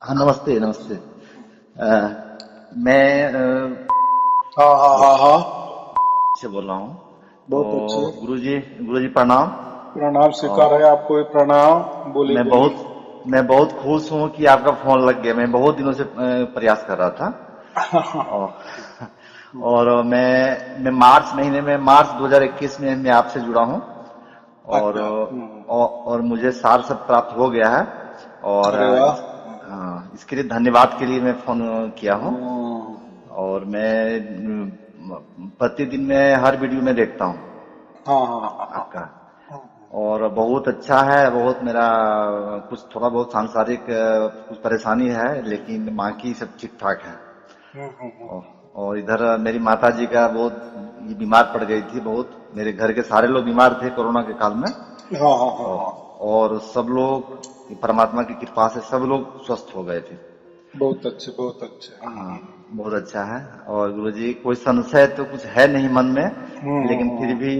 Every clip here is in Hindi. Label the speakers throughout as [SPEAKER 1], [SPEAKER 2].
[SPEAKER 1] हाँ, नमस्ते नमस्ते। मैं
[SPEAKER 2] हाँ हाँ
[SPEAKER 1] वो
[SPEAKER 2] हाँ हाँ।
[SPEAKER 1] से बोल रहा हूँ।
[SPEAKER 2] बहुत अच्छे।
[SPEAKER 1] तो गुरुजी प्रणाम।
[SPEAKER 2] प्रणाम स्वीकार
[SPEAKER 1] और
[SPEAKER 2] है आपको, ये प्रणाम। बोलिए
[SPEAKER 1] मैं
[SPEAKER 2] बोलिए।
[SPEAKER 1] बहुत मैं बहुत खुश हूँ कि आपका फोन लग गया। मैं बहुत दिनों से प्रयास कर रहा था। और मैं मार्च महीने में, मार्च 2021 में मैं आपसे जुड़ा हूँ। और
[SPEAKER 2] अच्छा।
[SPEAKER 1] और मुझे सार सब प्राप्त हो गया है। और
[SPEAKER 2] अरे वाह।
[SPEAKER 1] हाँ, इसके लिए धन्यवाद के लिए मैं फोन किया हूँ।
[SPEAKER 2] हम्म,
[SPEAKER 1] और मैं प्रतिदिन में हर वीडियो में देखता हूँ
[SPEAKER 2] हाँ हाँ हाँ हाँ।
[SPEAKER 1] आपका। और बहुत अच्छा है। बहुत मेरा कुछ थोड़ा बहुत सांसारिक कुछ परेशानी है, लेकिन बाकी सब ठीक ठाक है।
[SPEAKER 2] हम्म, हम्म,
[SPEAKER 1] और,
[SPEAKER 2] हम्म,
[SPEAKER 1] और इधर मेरी माता जी का बहुत ये बीमार पड़ गई थी। बहुत मेरे घर के सारे लोग बीमार थे कोरोना के काल में।
[SPEAKER 2] हाँ हाँ हाँ
[SPEAKER 1] और,
[SPEAKER 2] हाँ।
[SPEAKER 1] और सब लोग परमात्मा की कृपा से सब लोग स्वस्थ हो गए थे।
[SPEAKER 2] बहुत अच्छे बहुत अच्छे।
[SPEAKER 1] हाँ, बहुत अच्छा है। और गुरुजी कोई संशय तो कुछ है नहीं मन में, लेकिन फिर भी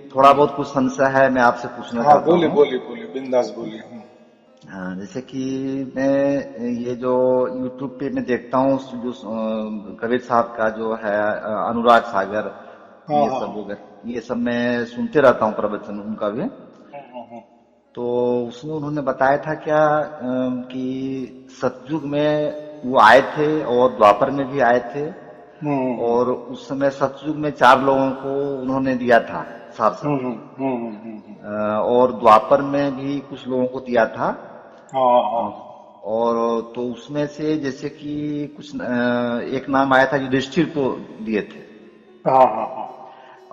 [SPEAKER 1] थोड़ा बहुत कुछ संशय है, मैं आपसे पूछना
[SPEAKER 2] हाँ,
[SPEAKER 1] चाहता
[SPEAKER 2] बोलिए
[SPEAKER 1] हूँ।
[SPEAKER 2] बोलिए बोलिए, बिंदास बोलिए।
[SPEAKER 1] हाँ, जैसे कि मैं ये जो यूट्यूब पे मैं देखता हूँ, जो कबीर साहब का जो है अनुराग सागर,
[SPEAKER 2] हाँ
[SPEAKER 1] ये
[SPEAKER 2] हाँ
[SPEAKER 1] सब
[SPEAKER 2] हाँ।
[SPEAKER 1] लोग, ये सब मैं सुनते रहता हूँ प्रवचन उनका भी।
[SPEAKER 2] हम्म।
[SPEAKER 1] तो उसमें उन्होंने बताया था क्या कि सतयुग में वो आए थे और द्वापर में भी आए थे। और उस समय सतयुग में 4 लोगों को उन्होंने दिया था सारसत। और द्वापर में भी कुछ लोगों को दिया था।
[SPEAKER 2] हाँ हाँ
[SPEAKER 1] अ, और तो उसमें से जैसे कि कुछ एक नाम आया था, युधिष्ठिर को दिए थे
[SPEAKER 2] हाँ हाँ हाँ।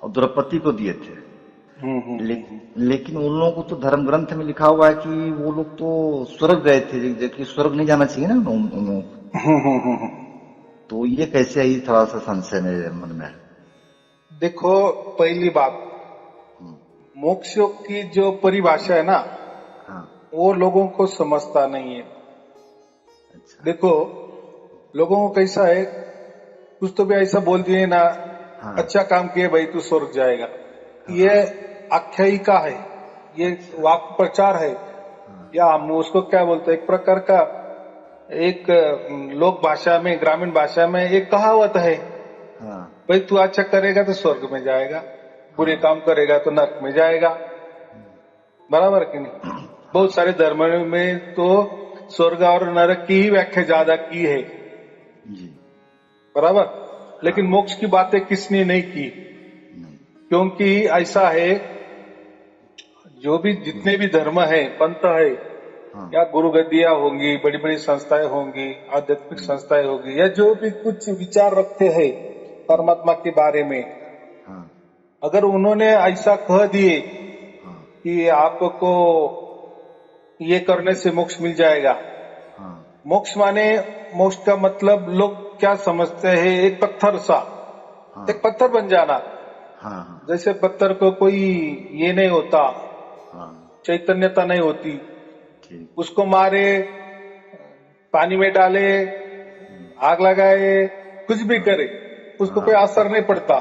[SPEAKER 1] और द्रौपदी को दिए थे। ले,
[SPEAKER 2] हम्म।
[SPEAKER 1] लेकिन उन लोगों को तो धर्म ग्रंथ में लिखा हुआ है कि वो लोग तो स्वर्ग गए थे, जबकि स्वर्ग नहीं जाना चाहिए ना उन लोगों को। तो ये कैसे है, ये थोड़ा सा संशय मेरे मन में है।
[SPEAKER 2] देखो, पहली बात,
[SPEAKER 1] हम्म,
[SPEAKER 2] मोक्ष की जो परिभाषा है ना,
[SPEAKER 1] हाँ।
[SPEAKER 2] वो लोगों को समझता नहीं है।
[SPEAKER 1] अच्छा।
[SPEAKER 2] देखो, लोगों को कैसा है, कुछ तो भी ऐसा बोल दिए ना,
[SPEAKER 1] हाँ।
[SPEAKER 2] अच्छा काम किए भाई तू स्वर्ग जाएगा। ये
[SPEAKER 1] हाँ।
[SPEAKER 2] आख्यायिका है, ये
[SPEAKER 1] अच्छा।
[SPEAKER 2] वाक्य प्रचार है,
[SPEAKER 1] हाँ।
[SPEAKER 2] या हम उसको क्या बोलते हैं, एक प्रकार का, एक लोक भाषा में, ग्रामीण भाषा में एक कहावत है,
[SPEAKER 1] हाँ।
[SPEAKER 2] भाई तू अच्छा करेगा तो स्वर्ग में जाएगा, बुरे
[SPEAKER 1] हाँ।
[SPEAKER 2] काम करेगा तो नरक में जाएगा। बराबर कि नहीं? बहुत
[SPEAKER 1] हाँ।
[SPEAKER 2] सारे धर्मों में तो स्वर्ग और नरक की ही व्याख्या ज्यादा की है।
[SPEAKER 1] जी।
[SPEAKER 2] बराबर। लेकिन
[SPEAKER 1] हाँ।
[SPEAKER 2] मोक्ष की बातें किसने नहीं की?
[SPEAKER 1] नहीं।
[SPEAKER 2] क्योंकि ऐसा है, जो भी जितने भी धर्म है, पंथ है,
[SPEAKER 1] हाँ।
[SPEAKER 2] या गुरु गद्दियां होंगी, बड़ी बड़ी संस्थाएं होंगी, आध्यात्मिक संस्थाएं होगी, या जो भी कुछ विचार रखते हैं परमात्मा के बारे में,
[SPEAKER 1] हाँ।
[SPEAKER 2] अगर उन्होंने ऐसा कह दिए
[SPEAKER 1] हाँ।
[SPEAKER 2] कि आपको ये करने से मोक्ष मिल जाएगा।
[SPEAKER 1] हाँ।
[SPEAKER 2] मोक्ष माने, मोक्ष का मतलब लोग क्या समझते हैं, एक पत्थर सा, एक
[SPEAKER 1] हाँ।
[SPEAKER 2] पत्थर बन जाना।
[SPEAKER 1] हाँ। हाँ।
[SPEAKER 2] जैसे पत्थर को कोई ये नहीं होता,
[SPEAKER 1] हाँ।
[SPEAKER 2] चैतन्यता नहीं होती,
[SPEAKER 1] ठीक।
[SPEAKER 2] उसको मारे, पानी में डाले, आग लगाए, कुछ भी
[SPEAKER 1] हाँ।
[SPEAKER 2] करे, उसको कोई
[SPEAKER 1] हाँ।
[SPEAKER 2] असर नहीं पड़ता।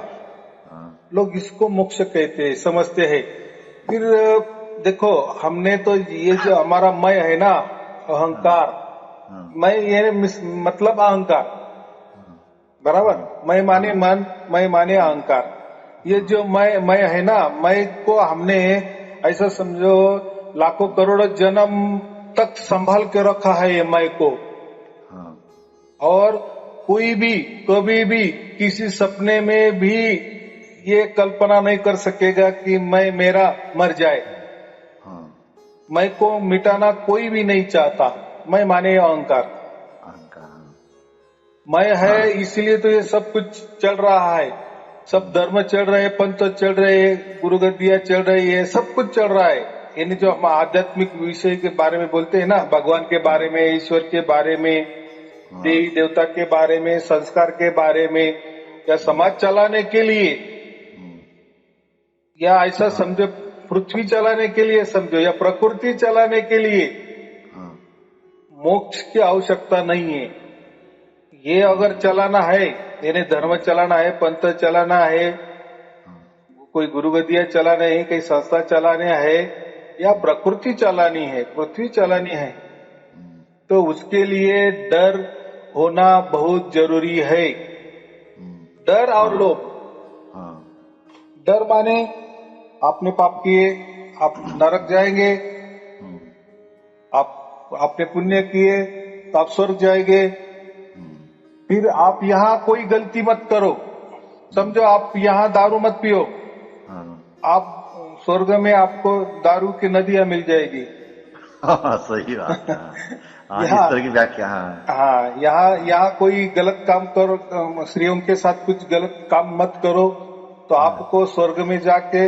[SPEAKER 1] हाँ।
[SPEAKER 2] लोग इसको मोक्ष कहते हैं, समझते हैं। फिर देखो, हमने तो ये जो हमारा मैं है ना,
[SPEAKER 1] हाँ।
[SPEAKER 2] अहंकार,
[SPEAKER 1] हाँ।
[SPEAKER 2] मैं ये मतलब अहंकार।
[SPEAKER 1] हाँ।
[SPEAKER 2] बराबर।
[SPEAKER 1] हाँ।
[SPEAKER 2] मैं माने
[SPEAKER 1] हाँ।
[SPEAKER 2] मन, मैं माने
[SPEAKER 1] हाँ।
[SPEAKER 2] अहंकार। ये
[SPEAKER 1] हाँ।
[SPEAKER 2] जो मैं है ना, मैं को हमने ऐसा समझो, लाखों करोड़ों जन्म तक संभाल के रखा है ये मैं को।
[SPEAKER 1] हाँ।
[SPEAKER 2] और कोई भी कभी भी किसी सपने में भी ये कल्पना नहीं कर सकेगा कि मैं मेरा मर जाए।
[SPEAKER 1] हाँ।
[SPEAKER 2] मैं को मिटाना कोई भी नहीं चाहता। मैं माने अहंकार।
[SPEAKER 1] अहंकार।
[SPEAKER 2] मैं है,
[SPEAKER 1] हाँ।
[SPEAKER 2] इसीलिए तो ये सब कुछ चल रहा है। सब धर्म चल रहे, पंथ चल रहे, गुरु गद्दियां चल रही है, सब कुछ चल रहा है। यानी जो हम आध्यात्मिक विषय के बारे में बोलते हैं ना, भगवान के बारे
[SPEAKER 1] हाँ।
[SPEAKER 2] में, ईश्वर के बारे में,
[SPEAKER 1] हाँ।
[SPEAKER 2] देवी देवता के बारे में, संस्कार के बारे में, या समाज चलाने के लिए, या ऐसा
[SPEAKER 1] हाँ।
[SPEAKER 2] समझो पृथ्वी चलाने के लिए समझो, या प्रकृति चलाने के लिए
[SPEAKER 1] हाँ।
[SPEAKER 2] मोक्ष की आवश्यकता नहीं है। ये अगर चलाना है, यानी धर्म चलाना है, पंथ चलाना है,
[SPEAKER 1] हाँ।
[SPEAKER 2] कोई गुरु गद्दियां चलाने है, कोई संस्था चलाने है, या प्रकृति चलानी है, पृथ्वी चलानी है, तो उसके लिए डर होना बहुत जरूरी है। डर और लोभ।
[SPEAKER 1] हाँ
[SPEAKER 2] डर माने आपने पाप किए आप नरक जाएंगे, आप आपने पुण्य किए तो आप स्वर्ग जाएंगे। फिर आप यहाँ कोई गलती मत करो, समझो आप यहाँ दारू मत पियो,
[SPEAKER 1] हाँ
[SPEAKER 2] आप स्वर्ग में आपको दारू की नदियां मिल जाएगी।
[SPEAKER 1] हाँ, सही बात है। हाँ, इस
[SPEAKER 2] यहाँ
[SPEAKER 1] तरह की व्याख्या। हाँ
[SPEAKER 2] हाँ यहाँ यहाँ कोई गलत काम करो, स्त्रियों के साथ कुछ गलत काम मत करो, तो आपको स्वर्ग में जाके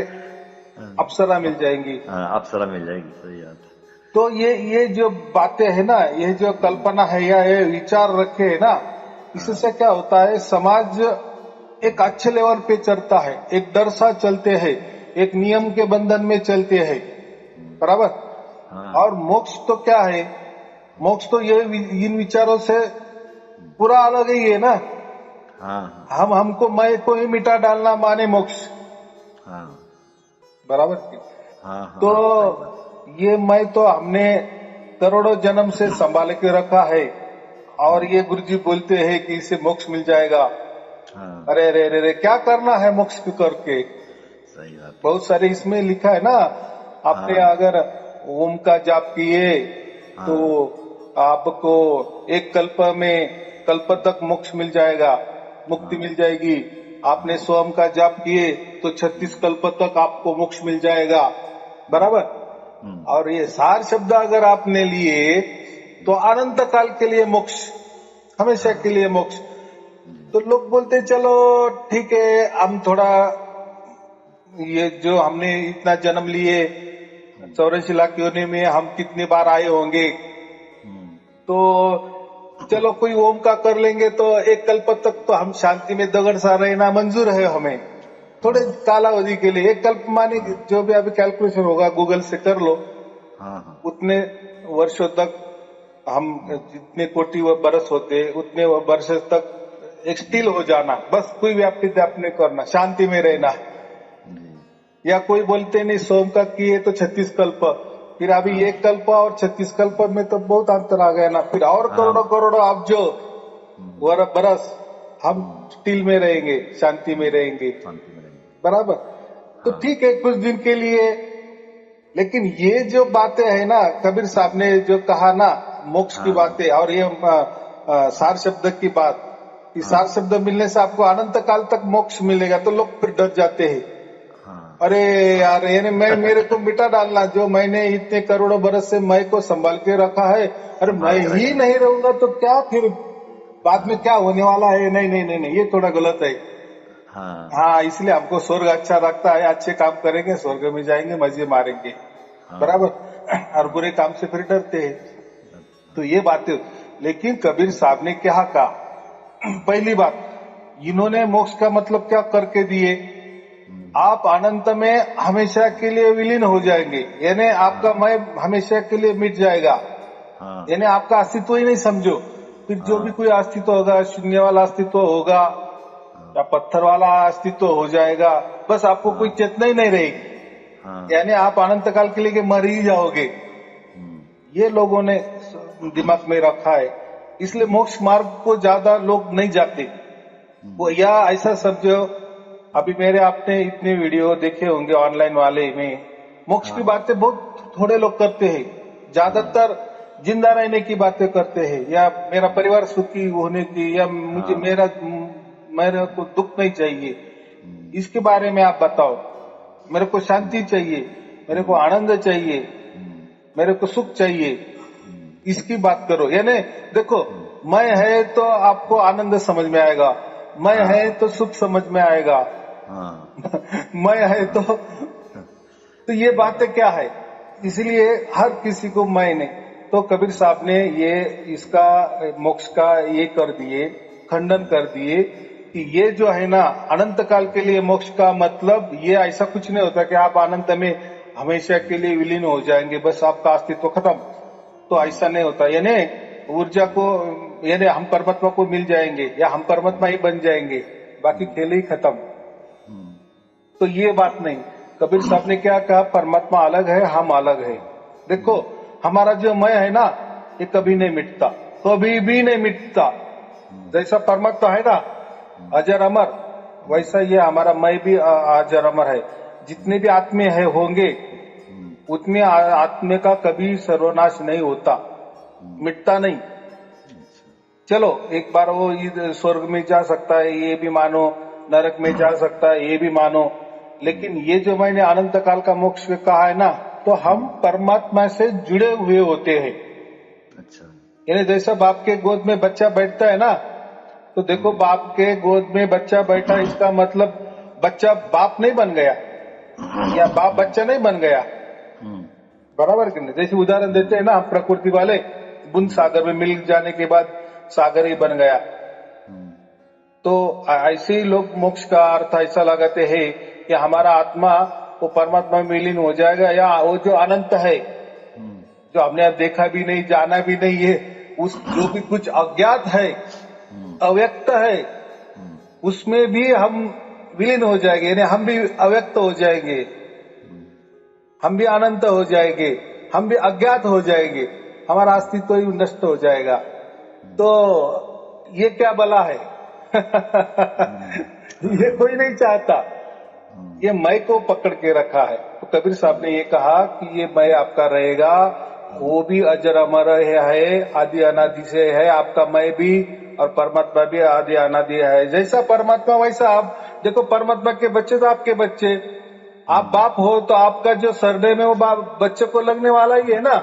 [SPEAKER 2] अप्सरा मिल जाएंगी।
[SPEAKER 1] हाँ, अप्सरा मिल जाएगी, सही बात है।
[SPEAKER 2] तो ये जो बातें है ना, ये जो कल्पना है या ये विचार रखे है ना, इससे क्या होता है, समाज एक अच्छे लेवल पे चलता है, एक डर सा चलते हैं, एक नियम के बंधन में चलते हैं, बराबर।
[SPEAKER 1] हाँ
[SPEAKER 2] और मोक्ष तो क्या है, मोक्ष तो ये इन विचारों से पूरा अलग ही है ना।
[SPEAKER 1] हाँ
[SPEAKER 2] हमको मैं को ही मिटा डालना माने मोक्ष,
[SPEAKER 1] हाँ
[SPEAKER 2] बराबर।
[SPEAKER 1] हाँ हाँ,
[SPEAKER 2] तो
[SPEAKER 1] सही बात।
[SPEAKER 2] ये मैं तो हमने करोड़ों जन्म से संभाल के रखा है, और ये गुरुजी बोलते हैं कि इससे मोक्ष मिल जाएगा।
[SPEAKER 1] हाँ,
[SPEAKER 2] अरे रे रे रे, क्या करना है मोक्ष को करके।
[SPEAKER 1] सही बात है।
[SPEAKER 2] बहुत सारे इसमें लिखा है ना, आपने अगर ओम का जाप किए तो आपको एक कल्प में कल्प तक मोक्ष मिल जाएगा, मुक्ति मिल जाएगी। आपने सोम का जाप किए तो 36 कल्प तक आपको मोक्ष मिल जाएगा, बराबर। और ये सार शब्द अगर आपने लिए तो अनंत काल के लिए मोक्ष, हमेशा के लिए मोक्ष। तो लोग बोलते चलो ठीक है, हम थोड़ा ये जो हमने इतना जन्म लिए 84 लाख योनि में हम कितनी बार आए होंगे, तो चलो कोई ओम का कर लेंगे तो एक कल्प तक तो हम शांति में दगड़ सा रहना मंजूर है हमें, थोड़े कालावधि के लिए। एक कल्प माने जो भी अभी कैलकुलेशन होगा गूगल से कर लो, उतने वर्षों तक हम, जितने कोटि बरस होते उतने वर्ष तक एक स्टिल हो जाना, बस कोई व्याप्ति आपने करना, शांति में रहना। या कोई बोलते नहीं सोम का किए तो 36 कल्प, फिर अभी एक कल्प और 36 कल्प में तो बहुत अंतर आ गया ना, फिर और करोड़ों करोड़ों अब जो बरस हम स्टिल में रहेंगे, शांति में रहेंगे, बराबर। तो ठीक है कुछ दिन के लिए, लेकिन ये जो बातें है ना, कबीर साहब ने जो कहा ना मोक्ष की बातें, और ये सार शब्द की बात, कि सार शब्द मिलने से आपको अनंत काल तक मोक्ष मिलेगा, तो लोग फिर डर जाते हैं। अरे यार यानी मैं मेरे को मिटा डालना, जो मैंने इतने करोड़ों बरस से मैं को संभाल के रखा है, अरे मैं ही नहीं रहूंगा तो क्या फिर बाद में क्या होने वाला है। नहीं नहीं नहीं नहीं, ये थोड़ा गलत है। हाँ इसलिए हमको स्वर्ग अच्छा लगता है, अच्छे काम करेंगे स्वर्ग में जाएंगे, मजे मारेंगे, बराबर। और बुरे काम से फिर डरते हैं। तो ये बातें, लेकिन कबीर साहब ने क्या कहा, पहली बात, इन्होंने मोक्ष का मतलब क्या करके दिए, आप अनंत में हमेशा के लिए विलीन हो जाएंगे, यानी आपका मैं हमेशा के लिए मिट जाएगा, यानी आपका अस्तित्व ही नहीं समझो। फिर जो भी कोई अस्तित्व होगा, शून्य वाला अस्तित्व होगा या पत्थर वाला अस्तित्व हो जाएगा, बस आपको कोई चेतना ही नहीं रहेगी, यानी आप अनंत काल के लिए मर ही जाओगे। ये लोगों ने दिमाग में रखा है, इसलिए मोक्ष मार्ग को ज्यादा लोग नहीं जाते। वो या ऐसा समझो, अभी मेरे आपने इतने वीडियो देखे होंगे ऑनलाइन वाले में, मोक्ष की बातें बहुत थोड़े लोग करते हैं, ज्यादातर जिंदा रहने की बातें करते हैं, या मेरा परिवार सुखी होने की, या मुझे मेरे को दुख नहीं चाहिए, इसके बारे में आप बताओ। मेरे को शांति चाहिए, मेरे को आनंद चाहिए, मेरे को सुख चाहिए, इसकी बात करो। यानी देखो, मैं है तो आपको आनंद समझ में आएगा, मैं है तो सुख समझ में आएगा, मैं है तो ये बातें क्या है। इसलिए हर किसी को मैंने, तो कबीर साहब ने ये इसका मोक्ष का ये कर दिए, खंडन कर दिए कि ये जो है ना अनंत काल के लिए मोक्ष का मतलब ये ऐसा कुछ नहीं होता कि आप अनंत में हमेशा के लिए विलीन हो जाएंगे, बस आपका अस्तित्व खत्म, तो ऐसा नहीं होता। यानी ऊर्जा को, यानी हम परमात्मा को मिल जाएंगे या हम परमात्मा ही बन जाएंगे, बाकी खेल ही खत्म। तो ये बात नहीं, कबीर साहब ने क्या कहा, परमात्मा अलग है, हम अलग है। देखो हमारा जो मैं है ना, ये कभी नहीं मिटता, कभी भी नहीं मिटता। जैसा परमात्मा है ना अजर अमर, वैसा ये हमारा मैं भी अजर अमर है। जितने भी आत्मे है होंगे उतने आत्मे का कभी सर्वनाश नहीं होता, मिटता नहीं। चलो एक बार वो स्वर्ग में जा सकता है ये भी मानो, नरक में जा सकता है ये भी मानो, लेकिन ये जो मैंने अनंत काल का मोक्ष कहा है ना, तो हम परमात्मा से जुड़े हुए होते हैं।
[SPEAKER 1] अच्छा।
[SPEAKER 2] यानी जैसा बाप के गोद में बच्चा बैठता है ना, तो देखो बाप के गोद में बच्चा बैठा, इसका मतलब बच्चा बाप नहीं बन गया या बाप बच्चा नहीं बन गया, बराबर कि नहीं। जैसे उदाहरण देते हैं ना हम प्रकृति वाले, बूंद सागर में मिल जाने के बाद सागर ही बन गया, तो ऐसे ही लोग मोक्ष का अर्थ ऐसा लगाते हैं कि हमारा आत्मा वो परमात्मा में विलीन हो जाएगा, या वो जो अनंत है जो हमने अब देखा भी नहीं जाना भी नहीं है, उस जो भी कुछ अज्ञात है अव्यक्त है उसमें भी हम विलीन हो जाएंगे, यानी हम भी अव्यक्त हो जाएंगे, हम भी अनंत हो जाएंगे, हम भी अज्ञात हो जाएंगे, हमारा अस्तित्व ही नष्ट हो जाएगा। तो ये क्या भला है ये कोई नहीं चाहता, ये मैं को पकड़ के रखा है। तो कबीर साहब ने ये कहा कि ये मैं आपका रहेगा, वो भी अजर अमर है, आदि अनादि से है, आपका मैं भी और परमात्मा भी आदि अनादि है। जैसा परमात्मा वैसा आप देखो, परमात्मा के बच्चे तो आपके बच्चे, आप बाप हो तो आपका जो सरनेम है वो बाप बच्चे को लगने वाला ही है ना।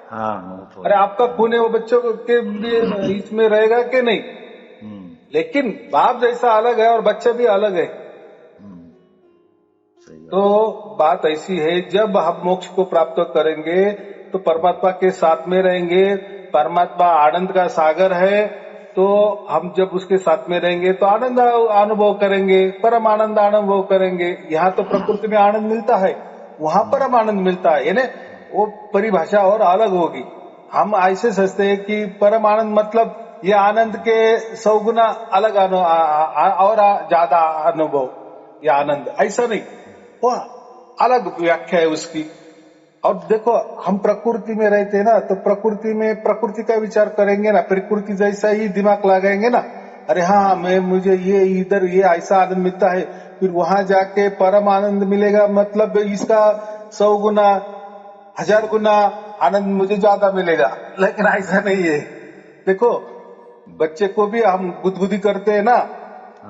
[SPEAKER 1] हाँ, तो
[SPEAKER 2] अरे आपका खून है वो बच्चों के लिए इसमें रहेगा कि नहीं, लेकिन बाप जैसा अलग है और बच्चा भी अलग है। तो बात ऐसी है, जब हम मोक्ष को प्राप्त करेंगे तो परमात्मा के साथ में रहेंगे। परमात्मा आनंद का सागर है, तो हम जब उसके साथ में रहेंगे तो आनंद अनुभव करेंगे, परम आनंद अनुभव करेंगे। यहाँ तो प्रकृति में आनंद मिलता है, वहां परम आनंद मिलता है, यानी वो परिभाषा और अलग होगी। हम ऐसे सोचते हैं कि परम आनंद मतलब ये आनंद के 100 गुना अलग और ज्यादा अनुभव, ये आनंद ऐसा नहीं, वो अलग व्याख्या है उसकी। और देखो हम प्रकृति में रहते हैं ना, तो प्रकृति में प्रकृति का विचार करेंगे ना, प्रकृति जैसा ही दिमाग लगाएंगे ना, अरे हाँ मुझे ये इधर ये ऐसा आनंद मिलता है, फिर वहां जाके परम आनंद मिलेगा, मतलब इसका 100 गुना 1000 गुना आनंद मुझे ज्यादा मिलेगा। लेकिन ऐसा नहीं है। देखो बच्चे को भी हम गुदगुदी करते हैं ना,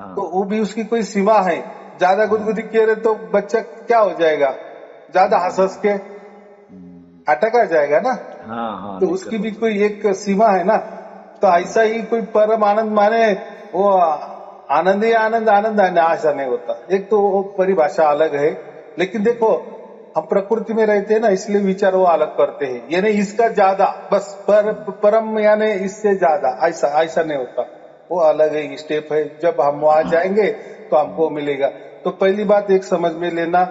[SPEAKER 2] तो वो भी उसकी कोई सीमा है। ज्यादा गुदगुदी किए रहे तो बच्चा क्या हो जाएगा, ज्यादा हंस के अटक आ जाएगा ना।
[SPEAKER 1] हाँ,
[SPEAKER 2] तो उसकी भी कोई एक सीमा है ना। तो ऐसा ही कोई परम आनंद माने वो आनंद ही आनंद आनंद है ना, ऐसा नहीं होता। एक तो वो परिभाषा अलग है, लेकिन देखो हम प्रकृति में रहते हैं ना, इसलिए विचार वो अलग करते हैं, यानी इसका ज्यादा बस परम यानी इससे ज्यादा, ऐसा ऐसा नहीं होता, वो अलग है स्टेप है। जब हम वहां जाएंगे तो हमको मिलेगा। तो पहली बात एक समझ में लेना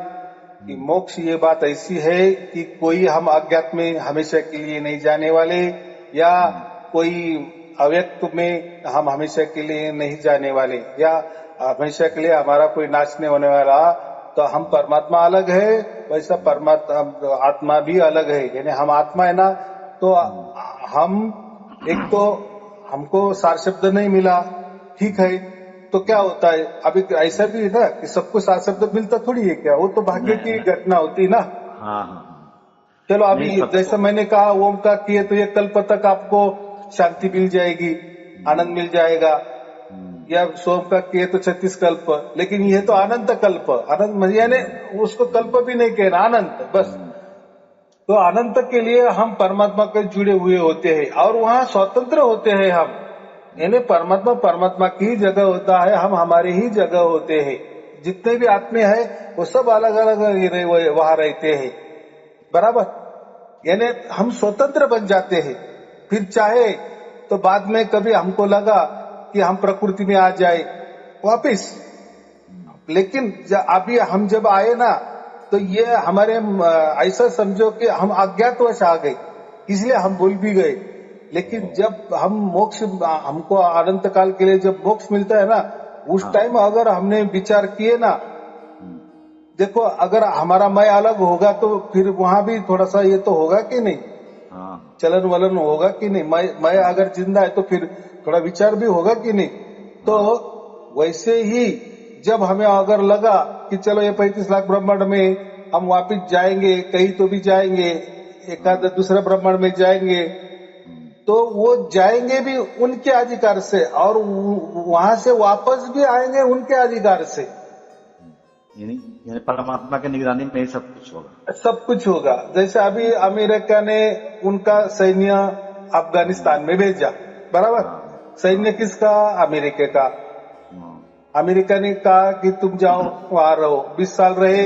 [SPEAKER 2] कि मोक्ष ये बात ऐसी है कि कोई हम अज्ञात में हमेशा के लिए नहीं जाने वाले, या कोई अव्यक्त में हम हमेशा के लिए नहीं जाने वाले, या हमेशा के लिए हमारा कोई नाश नहीं होने वाला। तो हम परमात्मा अलग है, वैसा परमात्मा आत्मा भी अलग है। यानी हम आत्मा है ना, तो हम एक तो हमको सार शब्द नहीं मिला, ठीक है, तो क्या होता है अभी ऐसा भी है ना कि सबको सार शब्द मिलता थोड़ी है क्या, वो तो भाग्य की घटना होती ना।
[SPEAKER 1] हाँ,
[SPEAKER 2] चलो अभी
[SPEAKER 1] नहीं,
[SPEAKER 2] जैसा मैंने कहा ओम का किए तो ये कल्प तक आपको शांति मिल जाएगी, आनंद मिल जाएगा, या सोम का किए तो 36 कल्प, लेकिन ये तो अनंत कल्प, अनंत यानी उसको कल्प भी नहीं कहना, अनंत बस। तो अनंत के लिए हम परमात्मा के जुड़े हुए होते हैं और वहां स्वतंत्र होते हैं हम, यानी परमात्मा परमात्मा की जगह होता है, हम हमारी ही जगह होते हैं। जितने भी आत्मे हैं वो सब अलग अलग वहां रहते हैं, बराबर। यानी हम स्वतंत्र बन जाते हैं। फिर चाहे तो बाद में कभी हमको लगा कि हम प्रकृति में आ जाए वापिस, लेकिन अभी हम जब आए ना, तो ये हमारे ऐसा समझो कि हम अज्ञातवश आ गए, इसलिए हम भूल भी गए। लेकिन जब हम मोक्ष, हमको अनंत काल के लिए जब मोक्ष मिलता है ना, उस टाइम अगर हमने विचार किए ना, देखो अगर हमारा मैं अलग होगा तो फिर वहां भी थोड़ा सा ये तो होगा कि नहीं,
[SPEAKER 1] हाँ
[SPEAKER 2] चलन वलन होगा कि नहीं, मैं अगर जिंदा है तो फिर थोड़ा विचार भी होगा कि नहीं। तो वैसे ही जब हमें अगर लगा कि चलो ये 35 लाख ब्रह्मांड में हम वापिस जाएंगे, कहीं तो भी जाएंगे, एकाध दूसरे ब्रह्मांड में जाएंगे, तो वो जाएंगे भी उनके अधिकार से और वहां से वापस भी आएंगे उनके अधिकार से।
[SPEAKER 1] यानी यानी परमात्मा की निगरानी में ही सब कुछ होगा।
[SPEAKER 2] सब कुछ होगा। जैसे अभी अमेरिका ने उनका सैन्य अफगानिस्तान में भेजा, बराबर।
[SPEAKER 1] हाँ
[SPEAKER 2] सैन्य
[SPEAKER 1] हाँ
[SPEAKER 2] किसका? अमेरिका का।
[SPEAKER 1] हाँ
[SPEAKER 2] अमेरिका ने कहा कि तुम जाओ वहां रहो, 20 साल रहे,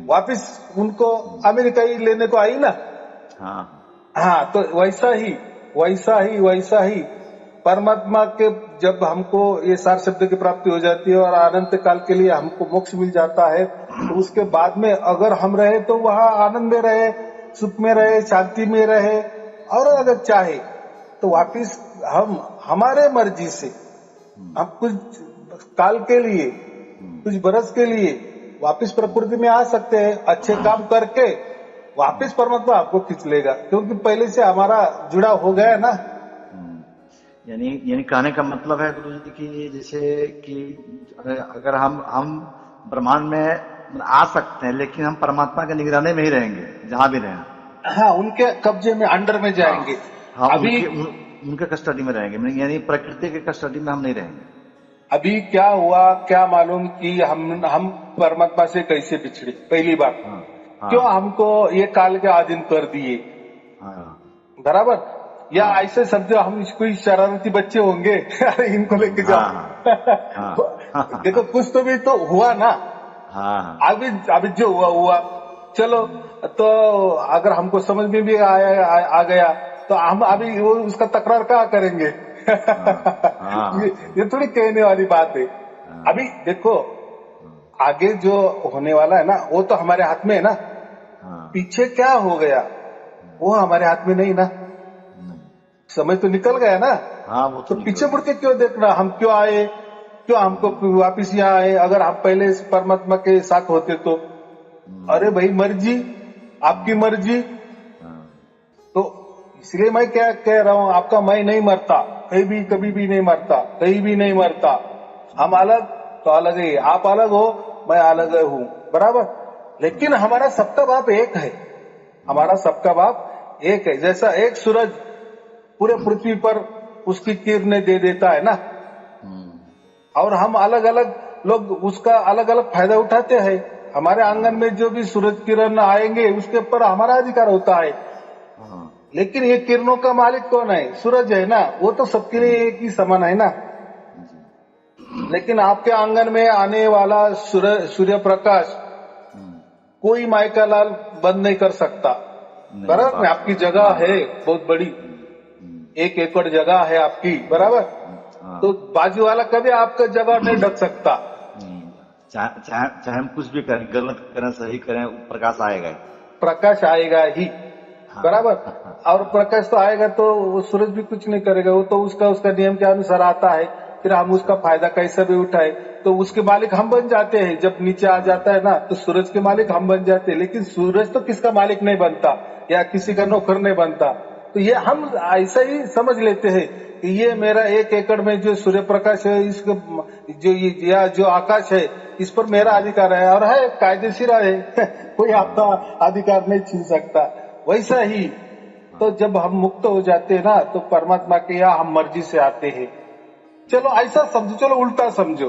[SPEAKER 2] वापिस उनको अमेरिका ही लेने को आई ना।
[SPEAKER 1] हाँ
[SPEAKER 2] हाँ, तो वैसा ही परमात्मा के जब हमको ये सार शब्द की प्राप्ति हो जाती है और अनंत काल के लिए हमको मोक्ष मिल जाता है, तो उसके बाद में अगर हम रहे तो वहाँ आनंद में रहे, सुख में रहे, शांति में रहे, और अगर चाहे तो वापिस हम हमारे मर्जी से हम कुछ काल के लिए, कुछ बरस के लिए वापिस प्रकृति में आ सकते हैं, अच्छे काम करके वापिस परमात्मा आपको खींच लेगा, क्योंकि पहले से हमारा जुड़ा हो गया ना।
[SPEAKER 1] यानी यानी कहने का मतलब है गुरु जी की जैसे कि अगर हम ब्रह्मांड में आ सकते हैं, लेकिन हम परमात्मा की निगरानी में ही रहेंगे जहां भी रहें।
[SPEAKER 2] हाँ, उनके कब्जे में, अंडर में
[SPEAKER 1] हाँ
[SPEAKER 2] जाएंगे।
[SPEAKER 1] हाँ
[SPEAKER 2] अभी
[SPEAKER 1] उनके कस्टडी में रहेंगे, यानी प्रकृति के कस्टडी में हम नहीं रहेंगे।
[SPEAKER 2] अभी क्या हुआ, क्या मालूम कि हम परमात्मा से कैसे बिछड़े। पहली बात,
[SPEAKER 1] हाँ
[SPEAKER 2] क्यों
[SPEAKER 1] हाँ
[SPEAKER 2] हमको ये काल के अधीन कर दिए,
[SPEAKER 1] हाँ
[SPEAKER 2] बराबर। या
[SPEAKER 1] हाँ
[SPEAKER 2] ऐसे समझो हम इसको शरारती बच्चे होंगे अरे इनको लेके जाओ।
[SPEAKER 1] हाँ हाँ
[SPEAKER 2] देखो कुछ तो भी तो हुआ ना।
[SPEAKER 1] हाँ
[SPEAKER 2] अभी अभी जो हुआ हुआ, चलो। तो अगर हमको समझ में भी आ गया तो हम अभी वो उसका तकरार कहाँ करेंगे।
[SPEAKER 1] हाँ
[SPEAKER 2] ये थोड़ी कहने वाली बात है। अभी देखो आगे जो होने वाला है ना वो तो हमारे हाथ में है ना।
[SPEAKER 1] हाँ
[SPEAKER 2] पीछे क्या हो गया वो हमारे हाथ में नहीं ना। समय तो निकल गया ना।
[SPEAKER 1] हाँ वो
[SPEAKER 2] तो
[SPEAKER 1] तो निकल
[SPEAKER 2] पीछे मुड़
[SPEAKER 1] गया।
[SPEAKER 2] के क्यों देखना, हम क्यों आए, क्यों हमको वापिस यहाँ आए। अगर हम पहले इस परमात्मा के साथ होते तो, अरे भाई मर्जी, आपकी मर्जी।
[SPEAKER 1] हाँ
[SPEAKER 2] तो इसलिए मैं क्या कह रहा हूँ, आपका मैं नहीं मरता, कहीं भी कभी भी नहीं मरता, कहीं भी नहीं मरता। हम अलग तो अलग ही, आप अलग हो, मैं अलग हूँ, बराबर। लेकिन हमारा सबका बाप एक है, हमारा सबका बाप एक है। जैसा एक सूरज पूरे पृथ्वी पर उसकी किरणें दे देता है ना, और हम अलग अलग लोग उसका अलग अलग फायदा उठाते हैं। हमारे आंगन में जो भी सूरज किरण आएंगे उसके ऊपर हमारा अधिकार होता है।
[SPEAKER 1] हाँ
[SPEAKER 2] लेकिन ये किरणों का मालिक कौन है? सूरज है ना, वो तो सबके लिए एक ही समान है ना। लेकिन आपके आंगन में आने वाला सूर्य प्रकाश कोई मायका लाल बंद नहीं कर सकता,
[SPEAKER 1] नहीं
[SPEAKER 2] बराबर।
[SPEAKER 1] बात
[SPEAKER 2] आपकी
[SPEAKER 1] तो है।
[SPEAKER 2] जगह
[SPEAKER 1] हाँ
[SPEAKER 2] है बहुत बड़ी, 1 एकड़ जगह है आपकी, बराबर।
[SPEAKER 1] हाँ
[SPEAKER 2] तो बाजू वाला कभी आपका जगह नहीं ढक सकता।
[SPEAKER 1] नहीं, चाहे चाहे चाहे हम कुछ भी करें, गलत करें सही करें, प्रकाश आएगा ही।
[SPEAKER 2] प्रकाश आएगा ही,
[SPEAKER 1] हाँ
[SPEAKER 2] बराबर। और
[SPEAKER 1] हाँ
[SPEAKER 2] प्रकाश तो आएगा तो वो सूरज भी कुछ नहीं करेगा, वो तो उसका उसका नियम के अनुसार आता है। फिर हम उसका फायदा कैसे भी उठाए तो उसके मालिक हम बन जाते हैं। जब नीचे आ जाता है ना तो सूरज के मालिक हम बन जाते हैं। लेकिन सूरज तो किसका मालिक नहीं बनता या किसी का नौकर नहीं बनता। तो ये हम ऐसा ही समझ लेते हैं कि ये मेरा 1 एकड़ में जो सूर्य प्रकाश है, इसको या जो आकाश है, इस पर मेरा अधिकार है और है कायदेशीर है। कोई आपका अधिकार नहीं छीन सकता। वैसा ही तो जब हम मुक्त हो जाते हैं ना तो परमात्मा के यहाँ हम मर्जी से आते हैं। चलो ऐसा समझो, चलो उल्टा समझो।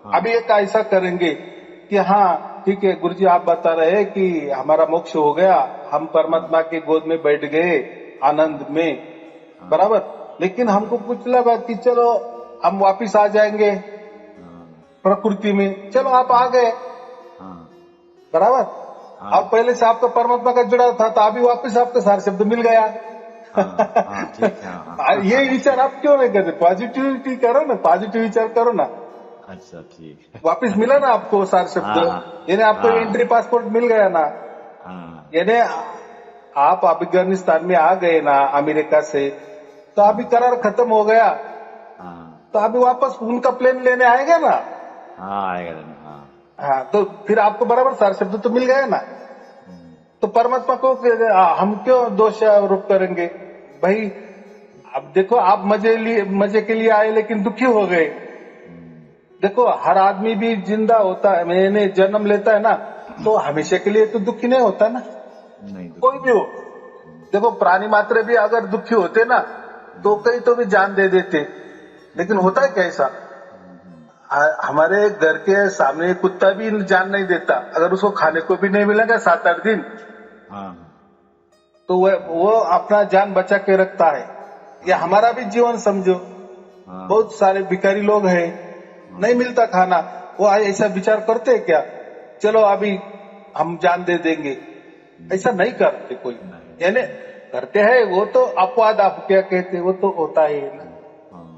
[SPEAKER 1] हाँ
[SPEAKER 2] अभी एक ऐसा करेंगे कि हाँ ठीक है गुरुजी, आप बता रहे हैं कि हमारा मोक्ष हो गया, हम परमात्मा के गोद में बैठ गए आनंद में, बराबर। लेकिन हमको कुछ लगा कि चलो हम वापिस आ जाएंगे प्रकृति में। चलो आप आ गए, बराबर। और पहले से आपका परमात्मा का जुड़ा था तो अभी वापिस आपका सार शब्द मिल गया।
[SPEAKER 1] ठीक है। हाँ
[SPEAKER 2] ये विचार आप क्यों नहीं करते? पॉजिटिविटी करो ना, पॉजिटिव विचार करो ना।
[SPEAKER 1] अच्छा ठीक।
[SPEAKER 2] वापिस मिला ना आपको सार शब्द, यानी आपको एंट्री पासपोर्ट मिल गया ना। यानी आप अफगानिस्तान में आ गए ना अमेरिका से, तो अभी करार खत्म हो गया, तो अभी वापस उनका प्लेन लेने आएगा ना।
[SPEAKER 1] हाँ आएगा। हाँ
[SPEAKER 2] हाँ, तो फिर आपको बराबर सार शब्द तो मिल गया ना। तो परमात्मा को हम क्यों दोष आरोप करेंगे भाई? अब देखो, आप मजे के लिए आए लेकिन दुखी हो गए। देखो, हर आदमी भी जिंदा होता है, मैंने जन्म लेता है ना, तो हमेशा के लिए तो दुखी नहीं होता ना,
[SPEAKER 1] नहीं,
[SPEAKER 2] कोई भी हो। देखो, प्राणी मात्र भी अगर दुखी होते ना तो कई तो भी जान दे देते, लेकिन होता है कैसा? हमारे घर के सामने एक कुत्ता भी जान नहीं देता, अगर उसको खाने को भी नहीं मिलेगा 7-8 दिन,
[SPEAKER 1] हाँ,
[SPEAKER 2] तो वो अपना जान बचा के रखता है। या हमारा भी जीवन समझो,
[SPEAKER 1] हाँ,
[SPEAKER 2] बहुत सारे भिखारी लोग हैं, नहीं मिलता खाना, वो ऐसा विचार करते हैं क्या, चलो अभी हम जान दे देंगे? ऐसा नहीं करते कोई,
[SPEAKER 1] नहीं,
[SPEAKER 2] यानी करते हैं वो तो अपवाद, आप क्या कहते, वो तो होता ही है ना।
[SPEAKER 1] हाँ,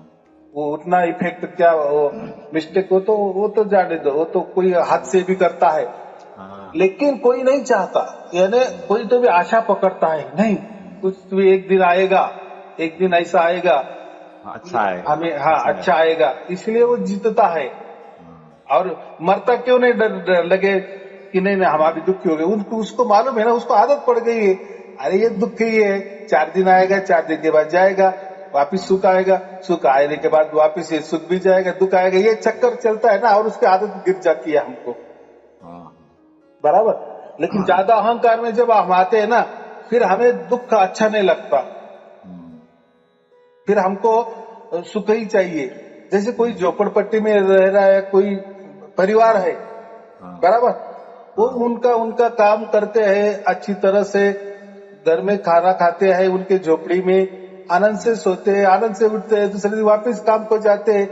[SPEAKER 2] वो उतना इफेक्ट क्या, वो मिस्टेक हो तो वो तो जाने दो, वो तो कोई हाथ से भी करता है,
[SPEAKER 1] हाँ,
[SPEAKER 2] लेकिन कोई नहीं चाहता, यानी कोई तो भी आशा पकड़ता है, नहीं कुछ भी एक दिन आएगा, एक दिन ऐसा आएगा,
[SPEAKER 1] अच्छा है,
[SPEAKER 2] हमें हाँ अच्छा आएगा, इसलिए वो जीतता है। और मरता क्यों नहीं डर लगे कि नहीं नहीं हम अभी दुखी हो गए, उनको उसको मालूम है ना, उसको आदत पड़ गई है, अरे ये दुख ही है, 4 दिन आएगा, 4 दिन के बाद जाएगा, वापिस सुख आएगा, सुख आने के बाद वापिस ये सुख भी जाएगा, दुख आएगा, ये चक्कर चलता है ना, और उसकी आदत गिर जाती है हमको,
[SPEAKER 1] हाँ,
[SPEAKER 2] बराबर। लेकिन ज्यादा अहंकार में जब हम आते हैं ना, फिर हमें दुख अच्छा नहीं लगता, फिर हमको सुख ही चाहिए। जैसे कोई झोपड़पट्टी में रह रहा है, कोई परिवार है, बराबर, वो उनका उनका काम करते हैं अच्छी तरह से, घर में खाना खाते हैं, उनके झोपड़ी में आनंद से सोते हैं, आनंद से उठते हैं, दूसरे दिन वापस काम को जाते हैं।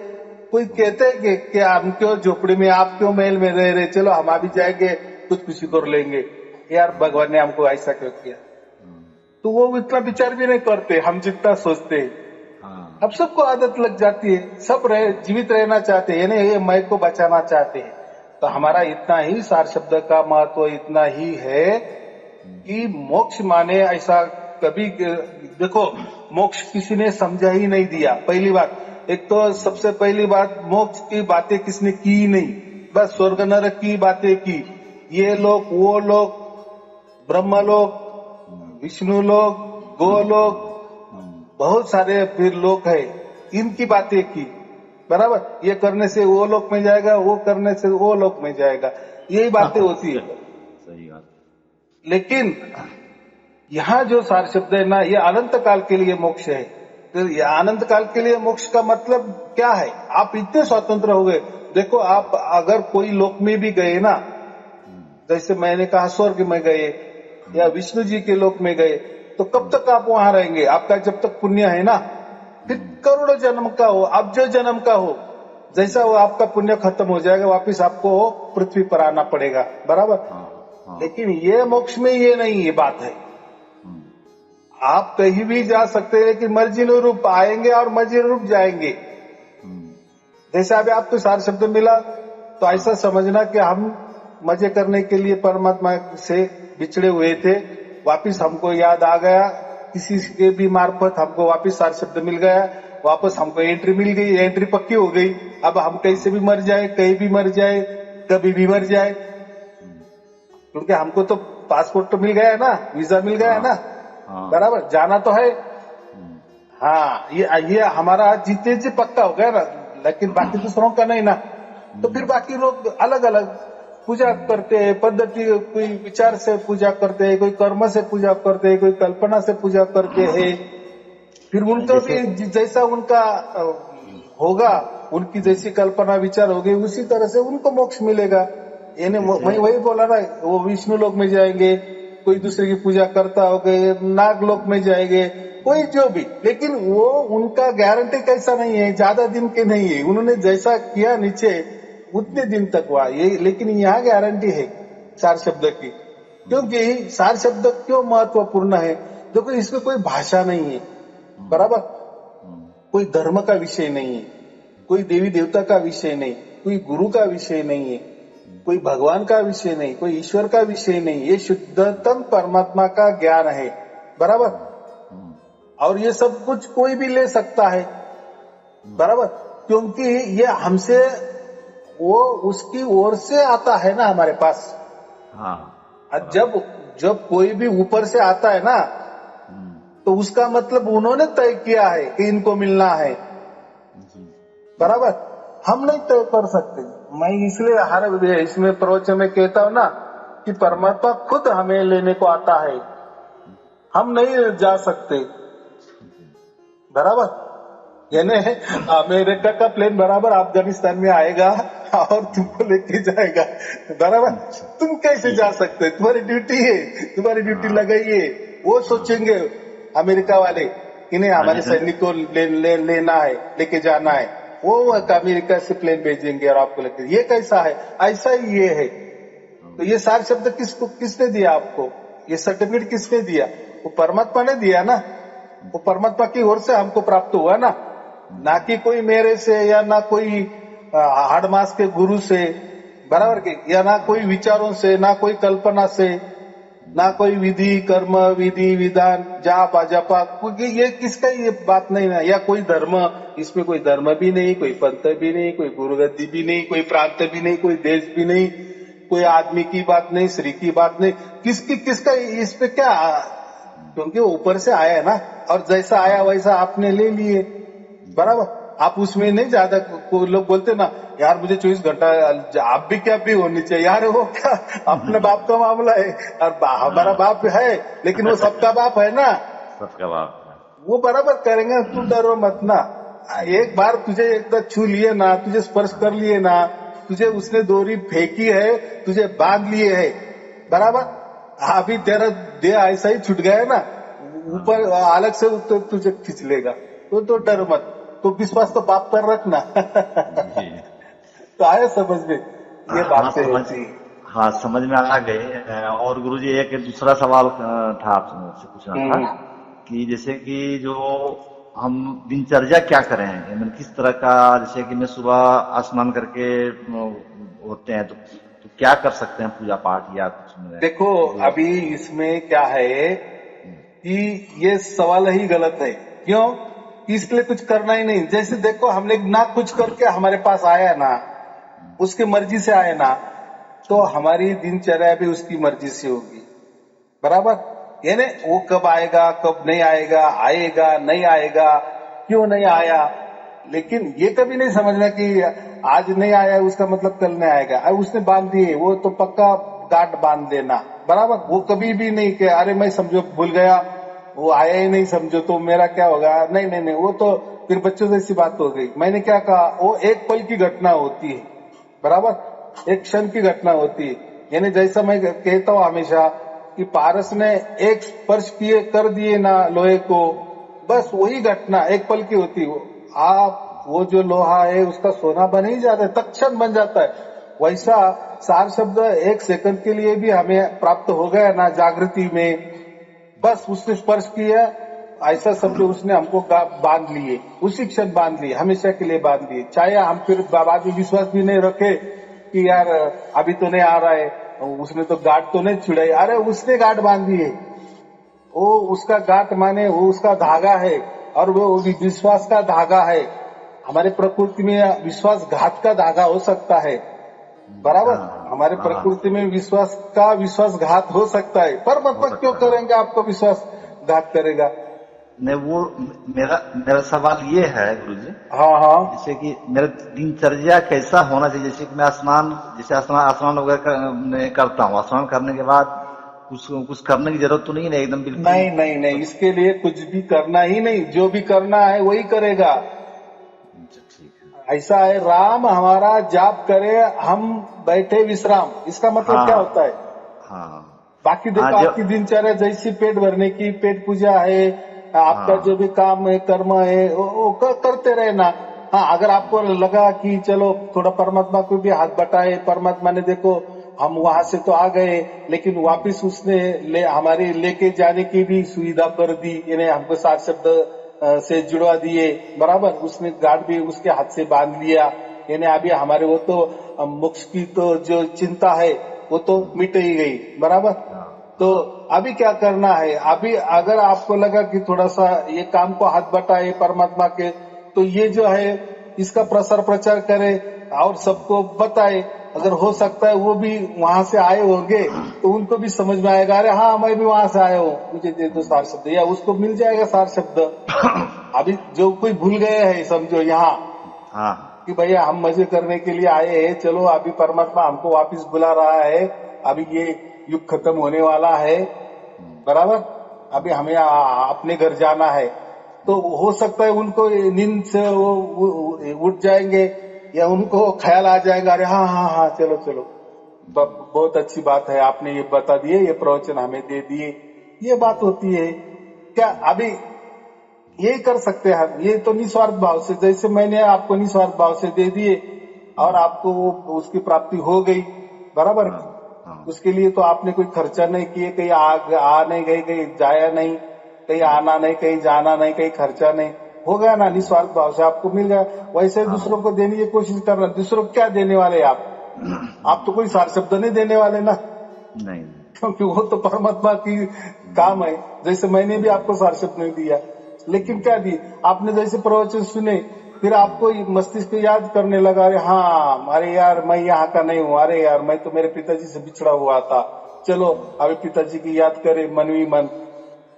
[SPEAKER 2] कोई कहते हैं कि हम क्यों झोपड़ी में, आप क्यों महल में रह रहे, चलो हम अभी जाएंगे कुछ खुशी कर लेंगे, यार भगवान ने हमको ऐसा क्यों किया? तो वो इतना विचार भी नहीं करते हम जितना सोचते हैं। अब सबको आदत लग जाती है, सब जीवित रहना चाहते हैं, यानी ये मैं को बचाना चाहते हैं। तो हमारा इतना ही सार शब्द का महत्व इतना ही है कि मोक्ष माने ऐसा कभी, देखो मोक्ष किसी ने समझा ही नहीं दिया, पहली बात। एक तो सबसे पहली बात, मोक्ष की बातें किसने की ही नहीं, बस स्वर्ग नरक की बातें की, ये लोग वो लोग, ब्रह्म लोग, विष्णु लोग, गो लोग, बहुत सारे फिर लोग है, इनकी बातें की, बराबर। ये करने से वो लोक में जाएगा, वो करने से वो लोक में जाएगा, यही बातें होती है।
[SPEAKER 1] सही बात।
[SPEAKER 2] लेकिन यहाँ जो सार शब्द है ना, ये अनंत काल के लिए मोक्ष है। तो ये अनंत काल के लिए मोक्ष का मतलब क्या है? आप इतने स्वतंत्र हो गए। देखो, आप अगर कोई लोक में भी गए ना, जैसे मैंने कहा स्वर्ग में गए या विष्णु जी के लोक में गए, तो कब तक आप वहां रहेंगे? आपका जब तक पुण्य है ना, फिर करोड़ों जन्म का हो, अब्जों जन्म का हो, जैसा वो आपका पुण्य खत्म हो जाएगा, वापिस आपको पृथ्वी पर आना पड़ेगा, बराबर। लेकिन ये मोक्ष में ये नहीं, ये बात है, आप कहीं भी जा सकते हैं, कि मर्जी रूप आएंगे और मर्जी रूप जाएंगे। जैसे अभी आपको सार शब्द मिला, तो ऐसा समझना कि हम मजे करने के लिए परमात्मा से बिछड़े हुए थे, वापिस हमको याद आ गया, किसी के भी मार्फत हमको वापिस सार शब्द मिल गया, वापस हमको एंट्री मिल गई, एंट्री पक्की हो गई। अब हम कैसे भी मर जाए, कहीं भी मर जाए, कभी भी मर जाए, क्योंकि हमको तो पासपोर्ट तो मिल गया है ना, वीजा मिल गया है ना, बराबर, जाना तो है। हाँ, ये हमारा जीते जी पक्का हो गया ना, लेकिन बाकी दूसरों का नहीं ना। तो फिर बाकी लोग अलग अलग पूजा करते हैं, पद्धति, कोई विचार से पूजा करते हैं, कोई कर्म से पूजा करते हैं, कोई कल्पना से पूजा करते हैं। फिर उनका भी जैसा उनका होगा, उनकी जैसी कल्पना विचार होगी, उसी तरह से उनको मोक्ष मिलेगा। यानी मैं वही बोला ना, वो विष्णु लोक में जाएंगे, कोई दूसरे की पूजा करता हो गए, नाग लोक में जाएंगे, कोई जो भी, लेकिन वो उनका गारंटी कैसा नहीं है, ज्यादा दिन के नहीं है, उन्होंने जैसा किया नीचे उतने दिन तक हुआ ये। लेकिन यहाँ गारंटी है सार शब्द की, क्योंकि सार शब्द क्यों महत्वपूर्ण है? देखो, इसमें कोई भाषा नहीं है, बराबर, कोई धर्म का विषय नहीं है, कोई देवी देवता का विषय नहीं, कोई गुरु का विषय नहीं है, कोई भगवान का विषय नहीं, कोई ईश्वर का विषय नहीं, ये शुद्धतम परमात्मा का ज्ञान है, बराबर। और ये सब कुछ कोई भी ले सकता है, बराबर, क्योंकि ये हमसे, वो उसकी ओर से आता है ना हमारे पास। जब जब कोई भी ऊपर से आता है ना, तो उसका मतलब उन्होंने तय किया है कि इनको मिलना है, बराबर। हम नहीं तय कर सकते। मैं इसलिए हर इसमें प्रवचन में कहता हूँ ना कि परमात्मा खुद हमें लेने को आता है, हम नहीं जा सकते, बराबर। यानी अमेरिका का प्लेन बराबर अफगानिस्तान में आएगा और तुमको लेके जाएगा, बराबर। तुम कैसे जा सकते? तुम्हारी ड्यूटी है, तुम्हारी ड्यूटी लगाई है। वो सोचेंगे अमेरिका वाले कि नहीं हमारे सैनिक को लेना है, लेके जाना है, वो अमेरिका से प्लेन भेजेंगे और आपको लेके। ये कैसा है? ऐसा ही ये है। तो ये सार शब्द किसने दिया आपको? ये सर्टिफिकेट किसने दिया? वो परमात्मा ने दिया ना। वो परमात्मा की ओर से हमको प्राप्त हुआ ना कि कोई मेरे से या ना कोई हाड़ मास के गुरु से, बराबर के, या ना कोई विचारों से, ना कोई कल्पना से, ना कोई विधि कर्म विधि विधान जाप अजापा, क्योंकि ये किसका ये बात नहीं ना, या कोई धर्म, इसमें कोई धर्म भी नहीं, कोई पंथ भी नहीं, कोई गुरुगद्दी भी नहीं, कोई प्रांत भी नहीं, कोई देश भी नहीं, कोई आदमी की बात नहीं, स्त्री की बात नहीं, किसका इस पे क्या? क्योंकि ऊपर से आया है ना, और जैसा आया वैसा आपने ले लिए, बराबर। आप उसमें नहीं ज्यादा, लोग बोलते ना यार मुझे 24 घंटा, आप भी क्या भी होनी चाहिए यार, वो क्या अपने बाप का मामला है, और हमारा बाप है, लेकिन वो सबका बाप है ना,
[SPEAKER 1] सबका बाप,
[SPEAKER 2] वो बराबर करेंगे। तू डरो मत ना। एक बार तुझे एकदम छू लिए ना, तुझे स्पर्श कर लिए ना, तुझे उसने डोरी फेंकी है, तुझे बांध लिए है, बराबर। अभी तेरा देह ऐसा ही छूट गया है ना, ऊपर अलग से तुझे खींच लेगा, तो डर मत। तो विश्वास तो बाप पर रखना। तो आया समझ में ये बात है।
[SPEAKER 1] हाँ, समझ में आ गए। और गुरुजी एक दूसरा सवाल था आपसे पूछना था कि जैसे कि जो हम दिनचर्या क्या करें, मतलब किस तरह का, जैसे कि मैं सुबह स्नान करके होते हैं तो क्या कर सकते हैं पूजा पाठ या कुछ?
[SPEAKER 2] देखो अभी इसमें क्या है कि ये सवाल ही गलत है। क्यों? इसलिए कुछ करना ही नहीं। जैसे देखो हमने ना कुछ करके हमारे पास आया ना, उसकी मर्जी से आया ना, तो हमारी दिनचर्या भी उसकी मर्जी से होगी, बराबर। यानी वो कब आएगा कब नहीं आएगा, आएगा नहीं आएगा, क्यों नहीं आया, लेकिन ये कभी नहीं समझना कि आज नहीं आया उसका मतलब कल नहीं आएगा। उसने बांध दिए, वो तो पक्का गांठ बांध देना, बराबर। वो कभी भी नहीं कि अरे मैं समझो भूल गया, वो आया ही नहीं समझो तो मेरा क्या होगा। नहीं नहीं नहीं, वो तो फिर बच्चों जैसी बात हो गई। मैंने क्या कहा, वो एक पल की घटना होती है, बराबर, एक क्षण की घटना होती है। यानी जैसा मैं कहता हूँ हमेशा कि पारस ने एक स्पर्श किए कर दिए ना लोहे को, बस वही घटना एक पल की होती है। आप वो जो लोहा है उसका सोना बन ही जाता है, तत्क्षण बन जाता है। वैसा सार शब्द एक सेकंड के लिए भी हमें प्राप्त हो गया ना जागृति में, बस उसने स्पर्श किया, ऐसा समझो उसने हमको बांध लिए, उसी क्षण बांध लिए, हमेशा के लिए बांध लिए। चाहे हम फिर बाद में विश्वास भी नहीं रखे कि यार अभी तो नहीं आ रहा है, उसने तो गांठ तो नहीं छुड़ाई, अरे उसने गांठ बांध दिए। वो उसका गांठ माने वो उसका धागा है, और वो विश्वास का धागा है। हमारे प्रकृति में विश्वासघात का धागा हो सकता है, बराबर। हमारे प्रकृति में विश्वासघात हो सकता है। परमात्मा क्यों करेंगे आपको विश्वासघात करेगा?
[SPEAKER 1] नहीं, वो मेरा सवाल ये है गुरुजी।
[SPEAKER 2] हाँ,
[SPEAKER 1] जैसे कि मेरा दिनचर्या कैसा होना चाहिए, जैसे कि मैं स्नान वगैरह करता हूँ, स्नान करने के बाद कुछ करने की जरूरत तो नहीं है एकदम बिल्कुल?
[SPEAKER 2] नहीं, इसके लिए कुछ भी करना ही नहीं, जो भी करना है वही करेगा।
[SPEAKER 1] ठीक है।
[SPEAKER 2] ऐसा है, राम हमारा जाप करे, हम बैठे विश्राम, इसका मतलब क्या होता है?
[SPEAKER 1] हाँ,
[SPEAKER 2] बाकी देखो आपकी दिनचर्या जैसी पेट भरने की, पेट पूजा है, आपका जो भी काम है कर्म है वो करते रहना। हाँ, अगर आपको लगा कि चलो थोड़ा परमात्मा को भी हाथ बटाए, परमात्मा ने देखो हम वहां से तो आ गए, लेकिन वापिस उसने हमारे लेके जाने की भी सुविधा कर दी, यानी हमको सात शब्द से जुड़वा दिए, बराबर। उसने गांठ भी उसके हाथ से बांध लिया, यानी अभी हमारे वो तो मोक्ष की तो जो चिंता है वो तो मिट ही गई, बराबर। तो अभी क्या करना है? अभी अगर आपको लगा कि थोड़ा सा ये काम को हाथ बटाए परमात्मा के, तो ये जो है इसका प्रसार प्रचार करे और सबको बताए। अगर हो सकता है वो भी वहां से आए होंगे तो उनको भी समझ में आएगा, अरे हाँ मैं भी वहां से आया हूँ, मुझे दे दो सार शब्द, या उसको मिल जाएगा सार शब्द। अभी जो कोई भूल गए है समझो यहाँ
[SPEAKER 1] हाँ
[SPEAKER 2] कि भैया हम मजे करने के लिए आए हैं, चलो अभी परमात्मा हमको वापिस बुला रहा है, अभी ये युग खत्म होने वाला है, बराबर, अभी हमें अपने घर जाना है, तो हो सकता है उनको नींद से वो उठ जाएंगे या उनको ख्याल आ जाएगा, अरे हाँ हाँ हाँ चलो चलो, बहुत अच्छी बात है, आपने ये बता दिए, ये प्रवचन हमें दे दिए, ये बात होती है क्या। अभी यही कर सकते हैं हम, ये तो निस्वार्थ भाव से, जैसे मैंने आपको निस्वार्थ भाव से दे दिए और आपको उसकी प्राप्ति हो गई, बराबर। उसके लिए तो आपने कोई खर्चा नहीं किए, कहीं आ नहीं गए, कहीं जाया नहीं, कहीं आना नहीं, कहीं जाना नहीं, कहीं खर्चा नहीं, हो गया ना, निस्वार्थ भाव से आपको मिल गया। वैसे दूसरों को देने की कोशिश करना, दूसरों को क्या देने वाले आप तो कोई सार शब्द नहीं देने वाले ना,
[SPEAKER 1] नहीं,
[SPEAKER 2] क्योंकि वो तो परमात्मा की काम है। जैसे मैंने भी आपको सार शब्द नहीं दिया, लेकिन क्या दी आपने, जैसे प्रवचन सुने फिर आपको मस्तिष्क याद करने लगा, अरे हाँ अरे यार मैं यहाँ का नहीं हूँ, अरे यार मैं तो मेरे पिताजी से बिछड़ा हुआ था, चलो अभी पिताजी की याद करे मनवी मन,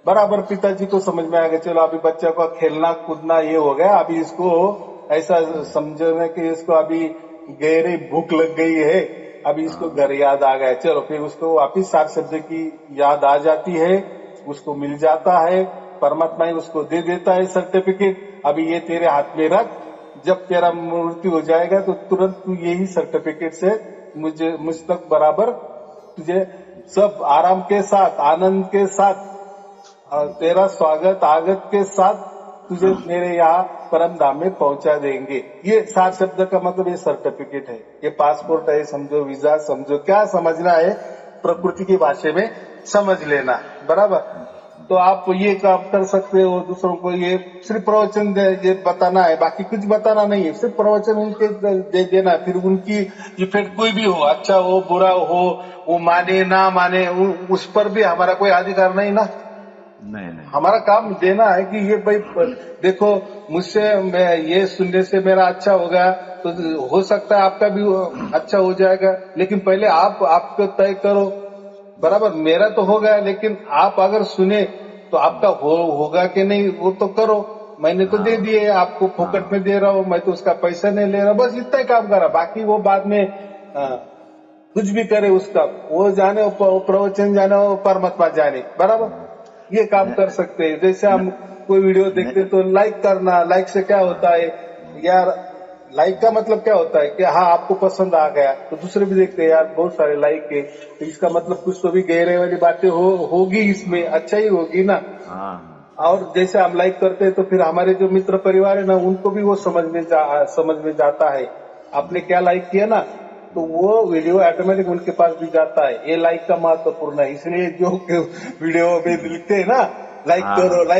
[SPEAKER 2] बराबर पिताजी को समझ में आ गया, चलो अभी बच्चा का खेलना कूदना ये हो गया, अभी इसको ऐसा समझने कि इसको अभी गहरी भूख लग गई है, अभी इसको घर याद आ गया, चलो फिर उसको वापिस सार शब्द की याद आ जाती है, उसको मिल जाता है, परमात्मा ही उसको दे देता है सर्टिफिकेट, अभी ये तेरे हाथ में रख, जब तेरा मृत्यु हो जाएगा तो तुरंत तू यही सर्टिफिकेट से मुझ तक बराबर तुझे सब आराम के साथ आनंद के साथ तेरा स्वागत आगत के साथ तुझे मेरे यहाँ परम धाम में पहुंचा देंगे। ये सार शब्द का मतलब ये सर्टिफिकेट है, ये पासपोर्ट है समझो, वीजा समझो, क्या समझना है प्रकृति की भाषा में समझ लेना, बराबर। तो आप ये काम कर सकते हो, दूसरों को ये सिर्फ प्रवचन ये बताना है, बाकी कुछ बताना नहीं है, सिर्फ प्रवचन उनके दे देना है, फिर उनकी इफेक्ट कोई भी हो, अच्छा हो बुरा हो, वो माने ना माने, उस पर भी हमारा कोई अधिकार नहीं ना।
[SPEAKER 1] नहीं,
[SPEAKER 2] हमारा काम देना है कि ये भाई देखो मुझसे ये सुनने से मेरा अच्छा होगा, तो हो सकता है आपका भी अच्छा हो जाएगा, लेकिन पहले आपको तय करो, बराबर। मेरा तो हो गया, लेकिन आप अगर सुने तो आपका होगा कि नहीं वो तो करो। मैंने तो दे दिए आपको, फोकट में दे रहा हूँ, मैं तो उसका पैसा नहीं ले रहा, बस इतना ही काम करा, बाकी वो बाद में कुछ भी करे उसका वो जाने, वो प्रवचन जाने, वो परमात्मा जाने, बराबर। ये काम कर सकते हैं। जैसे हम कोई वीडियो देखते तो लाइक करना, लाइक से क्या होता है यार, लाइक का मतलब क्या होता है कि हाँ आपको पसंद आ गया तो दूसरे भी देखते हैं, यार बहुत सारे लाइक है, तो इसका मतलब कुछ तो भी गहरे वाली बातें होगी इसमें, अच्छा ही होगी ना। और जैसे हम लाइक करते हैं तो फिर हमारे जो मित्र परिवार है ना, उनको भी वो समझ में जाता है, आपने क्या लाइक किया ना, तो वो वीडियो ऑटोमेटिक उनके पास भी जाता है। ये लाइक का महत्वपूर्ण है, इसलिए जो वीडियो में लिखते हैं ना लाइक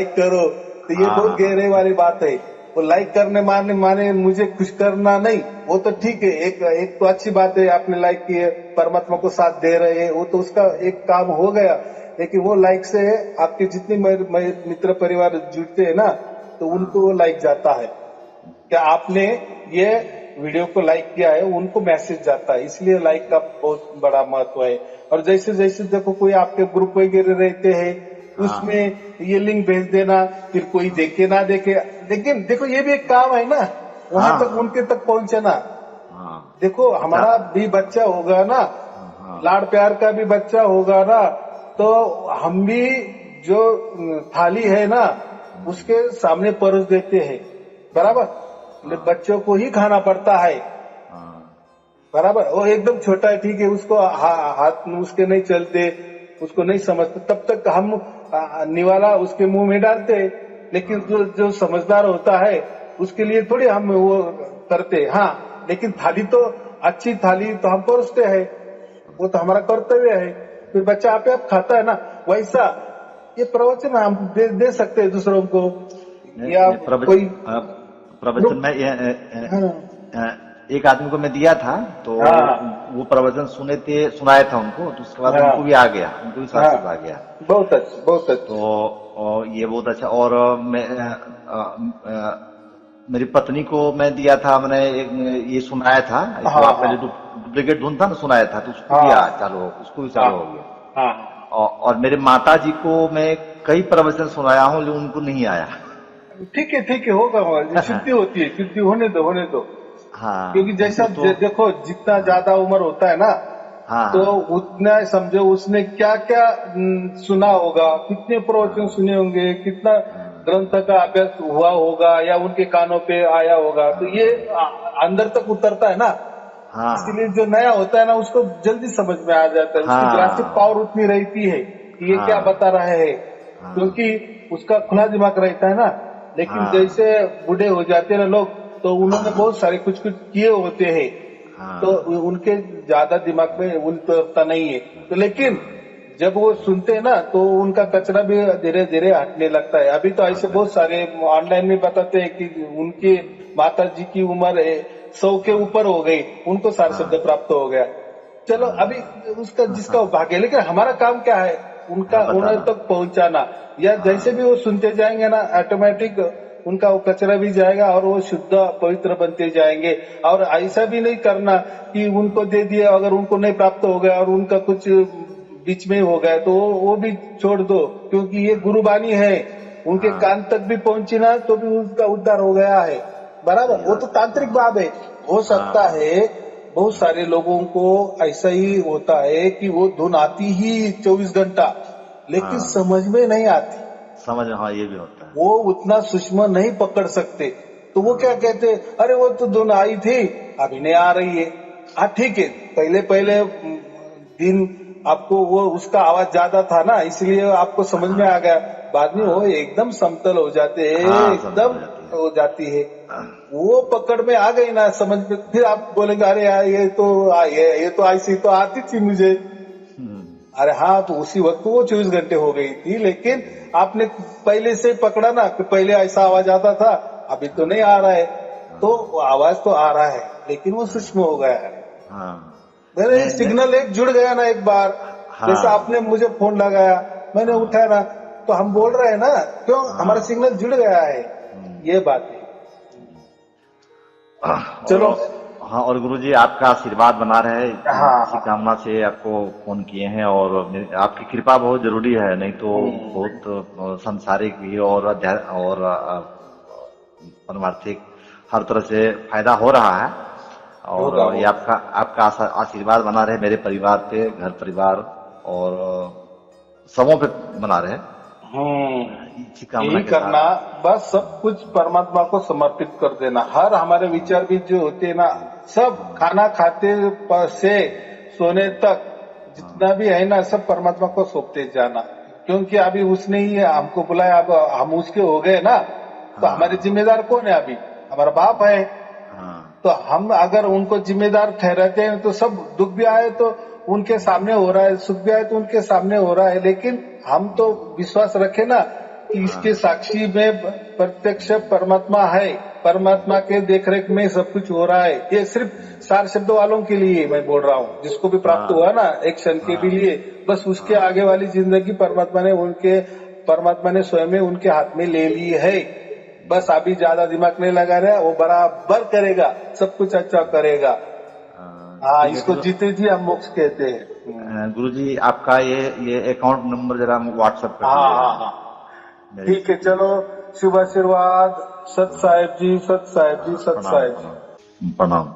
[SPEAKER 2] करो, तो ये बहुत गहरे वाली बात है। वो लाइक करने माने मुझे खुश करना नहीं, वो तो ठीक है, एक तो अच्छी बात है, आपने लाइक किए, परमात्मा को साथ दे रहे हैं, वो तो उसका एक काम हो गया, लेकिन वो लाइक से आपके जितने मित्र परिवार जुड़ते हैं ना, तो उनको वो लाइक जाता है, क्या आपने ये वीडियो को लाइक किया है, उनको मैसेज जाता है, इसलिए लाइक का बहुत बड़ा महत्व है। और जैसे जैसे देखो कोई आपके ग्रुप वगैरह रहते हैं, उसमें ये लिंक भेज देना, फिर कोई देखे ना देखे, लेकिन देखो ये भी एक काम है ना, वहां तक उनके तक पहुंचना। देखो हमारा भी बच्चा होगा ना, लाड़ प्यार का भी बच्चा होगा ना, तो हम भी जो थाली है ना उसके सामने परोस देते हैं, बराबर। बच्चों को ही खाना पड़ता है, बराबर। वो एकदम छोटा है, ठीक है, उसको हाथ उसके नहीं चलते, उसको नहीं समझते, तब तक हम निवाला उसके मुंह में डालते, लेकिन जो समझदार होता है उसके लिए थोड़ी हम वो करते। हाँ, लेकिन थाली तो अच्छी थाली तो हम परोसते हैं, वो तो हमारा कर्तव्य है, फिर बच्चा आप खाता है ना। वैसा ये प्रवचन हम दे सकते हैं दूसरों को, या कोई
[SPEAKER 1] प्रवचन में एक आदमी को मैं दिया था, तो वो प्रवचन सुनाया था उनको, तो उसके बाद उनको भी आ गया, उनको भी साथ आ गया।
[SPEAKER 2] बहुत अच्छा, बहुत अच्छा।
[SPEAKER 1] तो ये बहुत अच्छा। और मेरी पत्नी को मैं दिया था, मैंने ये सुनाया था, आपका जो डुप्लीकेट धुन था ना सुनाया था, तो उसको भी चालू हो, उसको भी चालू हो गया।
[SPEAKER 2] हाँ
[SPEAKER 1] और मेरे माता जी को मैं कई प्रवचन सुनाया हूँ, लेकिन उनको नहीं आया।
[SPEAKER 2] ठीक है होगा, शुद्धि होती है, शुद्धि होने दो।
[SPEAKER 1] हाँ,
[SPEAKER 2] क्योंकि जैसा
[SPEAKER 1] उनको तो
[SPEAKER 2] देखो जितना ज्यादा उम्र होता है ना,
[SPEAKER 1] हाँ
[SPEAKER 2] तो उतना समझो उसने क्या क्या सुना होगा, कितने प्रवचन सुने होंगे, कितना ग्रंथ का अभ्यास हुआ होगा या उनके कानों पे आया होगा, तो ये अंदर तक उतरता है ना।
[SPEAKER 1] हाँ
[SPEAKER 2] इसीलिए जो नया होता है ना उसको जल्दी समझ में आ जाता है, उसकी ग्रासिक
[SPEAKER 1] हाँ
[SPEAKER 2] पावर उतनी रहती है कि ये क्या
[SPEAKER 1] हाँ
[SPEAKER 2] बता रहा है,
[SPEAKER 1] हाँ
[SPEAKER 2] क्योंकि उसका खुला दिमाग रहता है ना। लेकिन
[SPEAKER 1] हाँ
[SPEAKER 2] जैसे बूढ़े हो जाते हैं ना लोग, तो उन्होंने बहुत सारे कुछ किए होते हैं, तो
[SPEAKER 1] हाँ
[SPEAKER 2] उनके ज्यादा दिमाग में उतरता नहीं है। तो लेकिन जब वो सुनते हैं ना तो उनका कचरा भी धीरे धीरे हटने लगता है। अभी तो ऐसे बहुत सारे ऑनलाइन में बताते हैं कि उनके माता जी की उम्र 100 के ऊपर हो गई, उनको सार शब्द प्राप्त हो गया। चलो अभी उसका जिसका भाग्य है, लेकिन हमारा काम क्या है, उनका
[SPEAKER 1] हाँ,
[SPEAKER 2] उन्हें
[SPEAKER 1] बताना।
[SPEAKER 2] तक पहुंचाना। या जैसे भी वो सुनते जाएंगे ना, ऑटोमेटिक उनका वो कचरा भी जाएगा और वो शुद्ध पवित्र बनते जाएंगे। और ऐसा भी नहीं करना कि उनको दे दिया, अगर उनको नहीं प्राप्त हो गया और उनका कुछ बीच में हो गया तो वो भी छोड़ दो, क्योंकि ये गुरुबानी है, उनके कान तक भी पहुंची ना तो भी उसका उद्धार हो गया है। बराबर,
[SPEAKER 1] सही
[SPEAKER 2] वो
[SPEAKER 1] बात।
[SPEAKER 2] तो तांत्रिक बात है। हो सकता
[SPEAKER 1] हाँ
[SPEAKER 2] है बहुत सारे लोगों को ऐसा ही होता है कि वो धुन आती ही 24 घंटा, लेकिन
[SPEAKER 1] हाँ,
[SPEAKER 2] समझ में नहीं आती,
[SPEAKER 1] समझ, हाँ ये भी होता है।
[SPEAKER 2] वो उतना सूक्ष्म नहीं पकड़ सकते। तो वो क्या कहते, अरे वो तो धुन आई थी, अभी नहीं आ रही है। हाँ ठीक है, पहले पहले दिन आपको वो उसका आवाज ज्यादा था ना, इसलिए आपको समझ में आ गया। बाद में वो एकदम समतल हो जाते हैं,
[SPEAKER 1] हाँ, समतल
[SPEAKER 2] एकदम
[SPEAKER 1] हो जाती है।
[SPEAKER 2] हो जाती है। वो पकड़ में आ गई ना, समझ में, फिर आप बोलेंगे अरे यार ये तो ऐसी तो आती थी मुझे।
[SPEAKER 1] हम्म,
[SPEAKER 2] अरे हाँ, तो उसी वक्त वो 24 घंटे हो गई थी, लेकिन आपने पहले से पकड़ा ना कि पहले ऐसा आवाज आता था, अभी तो नहीं आ रहा है। तो वो आवाज तो आ रहा है, लेकिन वो सूक्ष्म हो गया है।
[SPEAKER 1] हाँ
[SPEAKER 2] मेरे सिग्नल एक जुड़ गया ना एक बार, जैसा
[SPEAKER 1] हाँ
[SPEAKER 2] आपने मुझे फोन लगाया, मैंने
[SPEAKER 1] हाँ
[SPEAKER 2] उठाया ना, तो हम बोल रहे हैं ना, क्यों हमारा
[SPEAKER 1] हाँ
[SPEAKER 2] सिग्नल जुड़ गया है। ये बात है। चलो।
[SPEAKER 1] और हाँ, और गुरुजी आपका आशीर्वाद बना रहे,
[SPEAKER 2] हाँ
[SPEAKER 1] इसी कामना से आपको फोन किए हैं। और आपकी कृपा बहुत जरूरी है, नहीं तो
[SPEAKER 2] हम्म,
[SPEAKER 1] बहुत सांसारिक भी और और परमार्थिक हर तरह से फायदा हो रहा है।
[SPEAKER 2] होगा
[SPEAKER 1] और ये
[SPEAKER 2] होगा।
[SPEAKER 1] आपका आपका आशीर्वाद बना रहे मेरे परिवार पे, घर परिवार और सबों पे बना रहे, इसी कामना
[SPEAKER 2] यही
[SPEAKER 1] के
[SPEAKER 2] करना,
[SPEAKER 1] साथ।
[SPEAKER 2] बस सब कुछ परमात्मा को समर्पित कर देना। हर हमारे विचार भी जो होते हैं ना, सब खाना खाते से सोने तक जितना भी है ना, सब परमात्मा को सौंपते जाना। क्योंकि अभी उसने ही हमको बुलाया, अब हम उसके हो गए ना, तो हमारे
[SPEAKER 1] हाँ
[SPEAKER 2] जिम्मेदार कौन है अभी, हमारा बाप है।
[SPEAKER 1] हाँ
[SPEAKER 2] तो हम अगर उनको जिम्मेदार ठहराते हैं तो सब दुख भी आए तो उनके सामने हो रहा है, सुख भी आए तो उनके सामने हो रहा है। लेकिन हम तो विश्वास रखें ना कि इसके
[SPEAKER 1] हाँ
[SPEAKER 2] साक्षी में प्रत्यक्ष परमात्मा है, परमात्मा के देखरेख में सब कुछ हो रहा है। ये सिर्फ सार शब्द वालों के लिए मैं बोल रहा हूँ, जिसको भी प्राप्त हुआ ना एक क्षण के भी
[SPEAKER 1] हाँ
[SPEAKER 2] लिए, बस उसके
[SPEAKER 1] हाँ
[SPEAKER 2] आगे वाली जिंदगी परमात्मा ने स्वयं में उनके हाथ में ले ली है। बस अभी ज्यादा दिमाग नहीं लगा रहा, वो बराबर करेगा, सब कुछ अच्छा करेगा। हाँ,
[SPEAKER 1] ठीक है
[SPEAKER 2] इसको जीते जी हम मोक्ष कहते हैं।
[SPEAKER 1] गुरुजी, आपका ये अकाउंट नंबर जरा व्हाट्सएप कर
[SPEAKER 2] हाँ
[SPEAKER 1] दीजिएगा
[SPEAKER 2] हाँ हाँ,
[SPEAKER 1] मेरे
[SPEAKER 2] ठीक है,
[SPEAKER 1] इसी पे।
[SPEAKER 2] चलो। शुभ आशीर्वाद। सत साहेब जी, सत साहेब जी, सत
[SPEAKER 1] प्रणाम
[SPEAKER 2] साहेब जी।
[SPEAKER 1] प्रणाम प्रणाम।